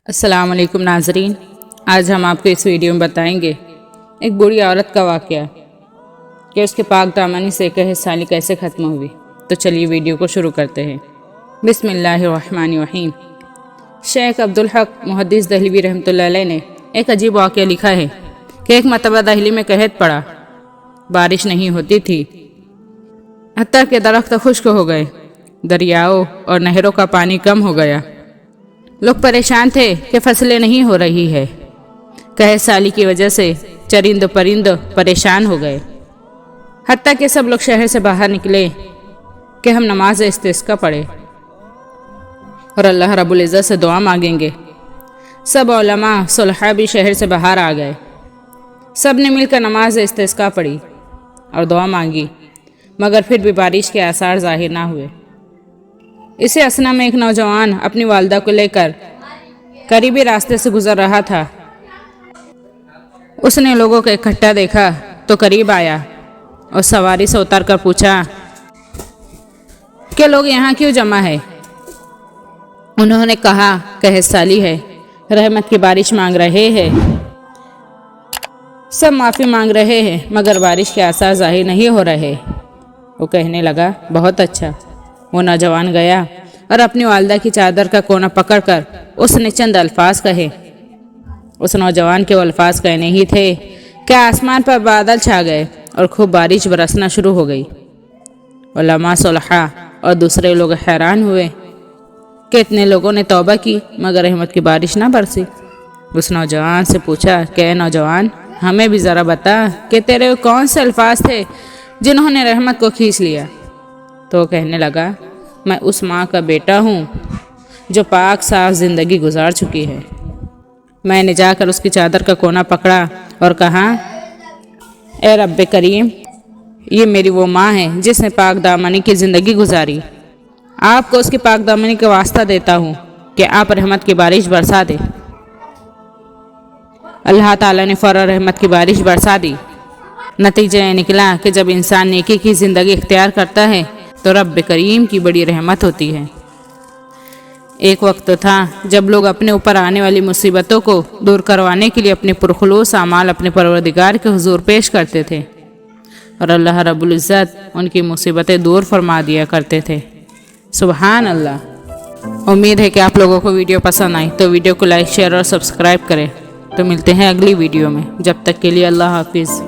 السلام علیکم ناظرین، آج ہم آپ کو اس ویڈیو میں بتائیں گے ایک بوڑھی عورت کا واقعہ کہ اس کے پاک دامنی سے قحط سالی کیسے ختم ہوئی۔ تو چلیے ویڈیو کو شروع کرتے ہیں۔ بسم اللہ الرحمن الرحیم۔ شیخ عبدالحق محدث دہلوی رحمۃ اللہ علیہ نے ایک عجیب واقعہ لکھا ہے کہ ایک مرتبہ دہلی میں قحط پڑا، بارش نہیں ہوتی تھی، حتیٰ کہ درخت خشک ہو گئے، دریاؤں اور نہروں کا پانی کم ہو گیا۔ لوگ پریشان تھے کہ فصلیں نہیں ہو رہی ہے۔ قحط سالی کی وجہ سے چرند پرند پریشان ہو گئے، حتیٰ کہ سب لوگ شہر سے باہر نکلے کہ ہم نماز استسقاء پڑھیں اور اللہ رب العزت سے دعا مانگیں گے۔ سب علماء صلحاء بھی شہر سے باہر آ گئے، سب نے مل کر نماز استسقاء پڑھی اور دعا مانگی، مگر پھر بھی بارش کے آثار ظاہر نہ ہوئے۔ اسی اثنا میں ایک نوجوان اپنی والدہ کو لے کر قریبی راستے سے گزر رہا تھا۔ اس نے لوگوں کو اکٹھا دیکھا تو قریب آیا اور سواری سے اتر کر پوچھا کہ لوگ یہاں کیوں جمع ہے؟ انہوں نے کہا قحط سالی ہے، رحمت کی بارش مانگ رہے ہیں، سب معافی مانگ رہے ہیں، مگر بارش کے آثار ظاہر نہیں ہو رہے۔ وہ کہنے لگا بہت اچھا۔ وہ نوجوان گیا اور اپنی والدہ کی چادر کا کونا پکڑ کر اس نے چند الفاظ کہے۔ اس نوجوان کے وہ الفاظ کہنے ہی تھے کہ آسمان پر بادل چھا گئے اور خوب بارش برسنا شروع ہو گئی۔ علماء صلحاء اور دوسرے لوگ حیران ہوئے کہ اتنے لوگوں نے توبہ کی مگر رحمت کی بارش نہ برسی۔ اس نوجوان سے پوچھا کہ اے نوجوان، ہمیں بھی ذرا بتا کہ تیرے کون سے الفاظ تھے جنہوں نے رحمت کو کھینچ لیا؟ تو وہ کہنے لگا میں اس ماں کا بیٹا ہوں جو پاک صاف زندگی گزار چکی ہے۔ میں نے جا کر اس کی چادر کا کونا پکڑا اور کہا اے رب کریم، یہ میری وہ ماں ہے جس نے پاک دامنی کی زندگی گزاری۔ آپ کو اس کی پاک دامنی کا واسطہ دیتا ہوں کہ آپ رحمت کی بارش برسا دے۔ اللہ تعالیٰ نے فوراً رحمت کی بارش برسا دی۔ نتیجہ یہ نکلا کہ جب انسان نیکی کی زندگی اختیار کرتا ہے تو رب کریم کی بڑی رحمت ہوتی ہے۔ ایک وقت تھا جب لوگ اپنے اوپر آنے والی مصیبتوں کو دور کروانے کے لیے اپنے پرخلوص اعمال اپنے پروردگار کے حضور پیش کرتے تھے اور اللہ رب العزت ان کی مصیبتیں دور فرما دیا کرتے تھے۔ سبحان اللہ۔ امید ہے کہ آپ لوگوں کو ویڈیو پسند آئی تو ویڈیو کو لائک، شیئر اور سبسکرائب کریں۔ تو ملتے ہیں اگلی ویڈیو میں، جب تک کے لیے اللہ حافظ۔